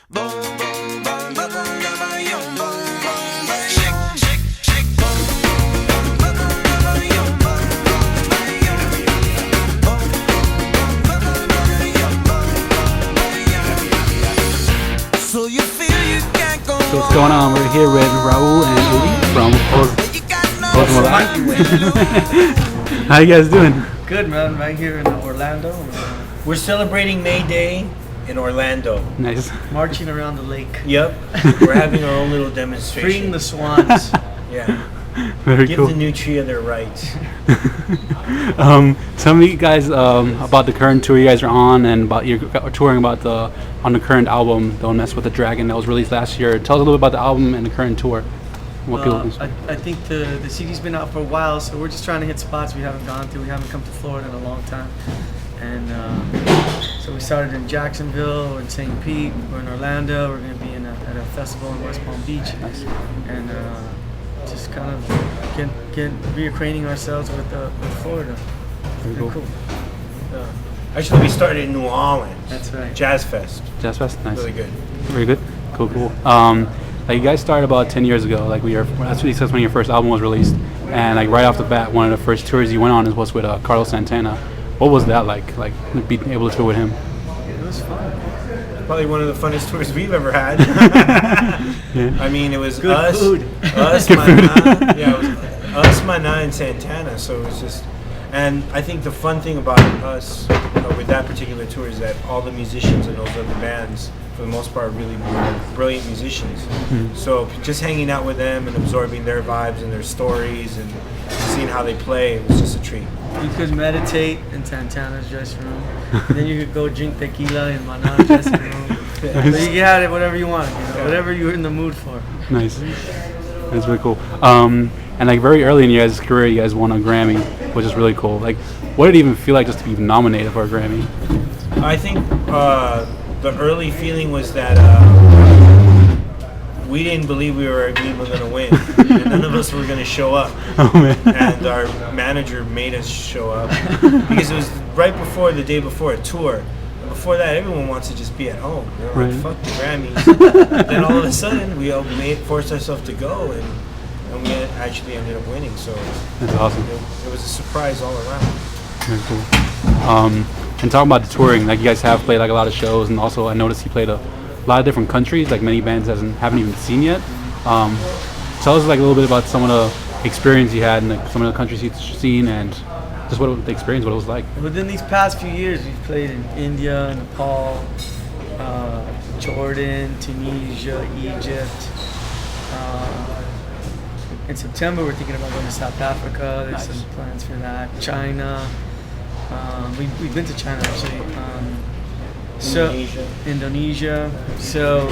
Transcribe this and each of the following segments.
Boom, boom, boom, boom, boom, boom, boom, shake, shake, shake, boom, boom, boom, boom, boom, so you feel you can't go on. So what's going on? We're here with Raul and Uli from Ozomatl. How you guys doing? Good, man. Right here in Orlando. We're celebrating May Day in Orlando. Nice. Marching around the lake. Yep. We're having our own little demonstration. Freeing the swans. Yeah. Very Give cool. the nutria their rights. Tell me guys about the current tour you guys are on and about your touring about on the current album, Don't Mess with the Dragon, that was released last year. Tell us a little bit about the album and the current tour. What people I think the CD's been out for a while, so we're just trying to hit spots we haven't gone to. We haven't come to Florida in a long time. And so we started in Jacksonville, we're in St. Pete, we're in Orlando, we're going to be at a festival in West Palm Beach. Nice. And just kind of get reacquainting ourselves with Florida. Very Pretty cool. Actually, we started in New Orleans. That's right. Jazz Fest. Jazz Fest? Nice. Really good. Very good. Cool. Like you guys started about 10 years ago. Like that's when your first album was released, and like right off the bat, one of the first tours you went on was with Carlos Santana. What was that like? Like being able to tour with him? It was fun. Probably one of the funnest tours we've ever had. Yeah. I mean, it was Good us, food. us, Good Mana, yeah, it was us, Mana, and Santana. So it was just, and I think the fun thing about us with that particular tour is that all the musicians in those other bands, for the most part, are really brilliant musicians. Mm-hmm. So just hanging out with them and absorbing their vibes and their stories and seeing how they play, it was just a treat. You could meditate in Santana's dressing room. Then you could go drink tequila in Mana's dressing room. So you can have it whatever you want, whatever you're in the mood for. Nice. That's really cool. And like very early in your guys' career, you guys won a Grammy, which is really cool. Like, what did it even feel like just to be nominated for a Grammy? I think the early feeling was that we didn't believe we were even going to win. And none of us were going to show up. Oh man. And our manager made us show up because it was right before the day before a tour. And before that, everyone wants to just be at home. You know, Right. like, fuck the Grammys. Then all of a sudden, we all forced ourselves to go, and we actually ended up winning. So That's awesome. it was a surprise all around. Very cool. And talking about the touring, like you guys have played like a lot of shows, and also I noticed you played a lot of different countries, like many bands haven't even seen yet. Tell us like a little bit about some of the experience you had in like, some of the countries you've seen, and just what the experience, what it was like. Within these past few years, we've played in India, Nepal, Jordan, Tunisia, Egypt. In September, we're thinking about going to South Africa. There's Nice. some plans for that. China. We've been to China actually. Indonesia. So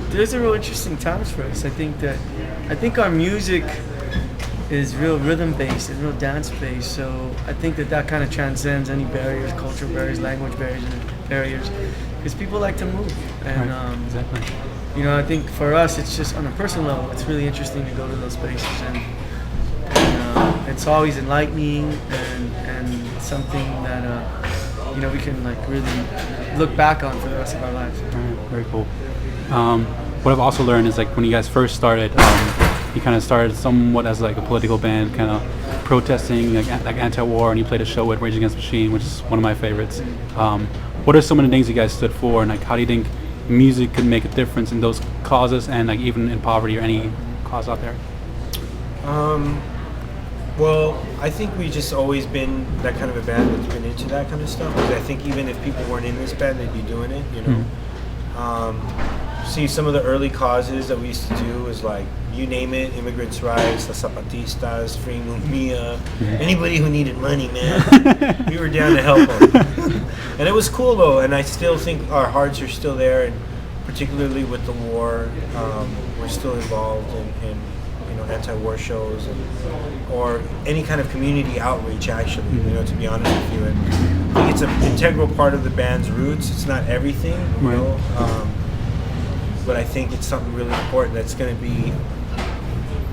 there's a real interesting times for us. I think our music is real rhythm based, it's real dance based. So I think that kind of transcends any barriers, cultural barriers, language barriers, because people like to move. And Right. Exactly. I think for us, it's just on a personal level, it's really interesting to go to those places, and it's always enlightening and something that we can like really look back on for the rest of our lives. Alright, very cool. What I've also learned is like when you guys first started, you kind of started somewhat as like a political band, kind of protesting like anti-war, and you played a show with Rage Against the Machine, which is one of my favorites. What are some of the things you guys stood for, and like how do you think music could make a difference in those causes, and like even in poverty or any cause out there? Well, I think we just always been that kind of a band that's been into that kind of stuff. Because I think even if people weren't in this band, they'd be doing it, you know. See, some of the early causes that we used to do is like, you name it, immigrants' rights, the Zapatistas, freeing Mumia, anybody who needed money, man. We were down to help them. And it was cool though, and I still think our hearts are still there, and particularly with the war, we're still involved in anti-war shows or any kind of community outreach, actually, to be honest with you. And I think it's an integral part of the band's roots. It's not everything, you know, but I think it's something really important that's going to be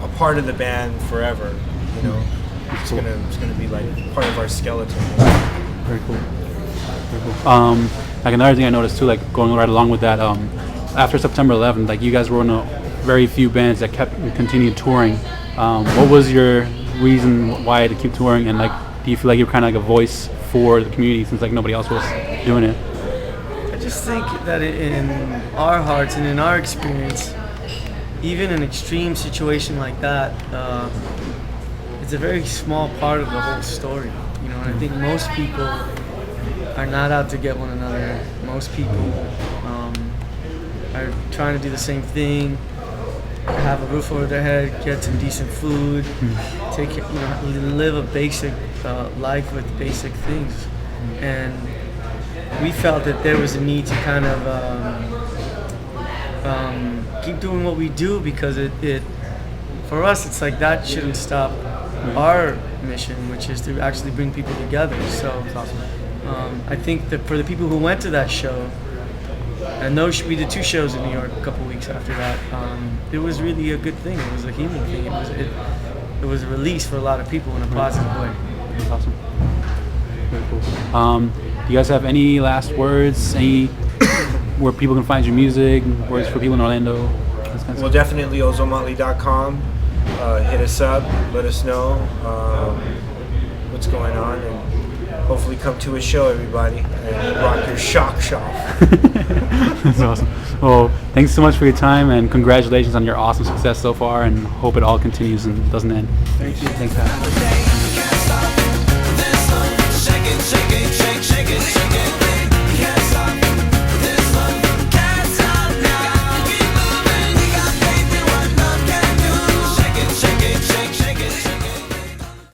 a part of the band forever, you know. It's gonna be like part of our skeleton. Very cool. Very cool. Like another thing I noticed too, like going right along with that, after September 11th, like you guys were one of very few bands that kept continued touring. What was your reason why to keep touring, and like, do you feel like you're kind of like a voice for the community since like nobody else was doing it? I just think that in our hearts and in our experience, even an extreme situation like that, it's a very small part of the whole story, you know. And I think most people are not out to get one another. Most people are trying to do the same thing, have a roof over their head, get some decent food, live a basic life with basic things. And we felt that there was a need to kind of keep doing what we do, because it for us, it's like that shouldn't stop our mission, which is to actually bring people together. So I think that for the people who went to that show, and we did 2 shows in New York a couple weeks after that, it was really a good thing. It was a healing thing. It was a release for a lot of people in a positive way. That's awesome. Very cool. Do you guys have any last words? Any where people can find your music? Words for people in Orlando? Well, definitely Ozomatli.com. Hit us up. Let us know what's going on, and hopefully come to a show, everybody, and rock your shock shop. That's awesome. Well, thanks so much for your time, and congratulations on your awesome success so far, and hope it all continues and doesn't end. Thank you. Thanks, Pat.